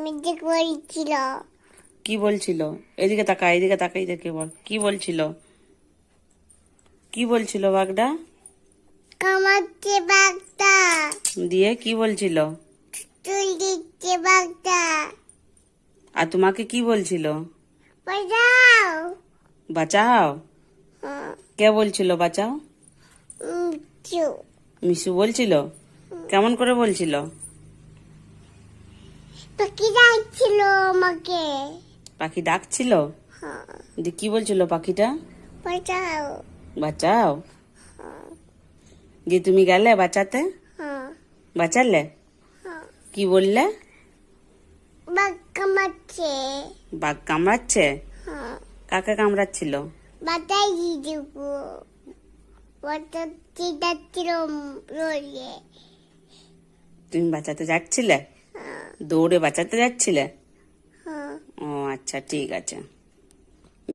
Music বলছিল। কি বলছিল? এদিকে তাকা, এদিকে তাকাই দেখে বল কি বলছিল। কি বলছিল বাঘটা? কামাচ্ছে বাঘটা, দিয়ে কি বলছিল? চুল দিচ্ছে বাঘটা। আর তোমাকে কি বলছিল? বাঁচাও। বাঁচাও। হ্যাঁ, কে বলছিল বাঁচাও? চু। মিশু বলছিল? কেমন করে বলছিল? পাখি ডাকছিল আমাকে। পাখি ডাকছিল? হ্যাঁ, দিয়ে কি বলছিল পাখিটা? বাঁচাও। বাঁচাও। দিয়ে তুমি গেলে বাঁচাতে? হ্যাঁ, বাঁচালে? হ্যাঁ। কি বললে? বাঘ কামাচ্ছে। বাঘ কামড়াচ্ছে? হ্যাঁ, কাকে কামড়াচ্ছিল? বাতাই দিদিগো। বাতাচ্ছি যাচ্ছিল রোলে। তুমি বাঁচাতে যাচ্ছিলে? হ্যাঁ, দৌড়ে বাঁচাতে যাচ্ছিলে? হ্যাঁ। ও আচ্ছা, ঠিক আছে।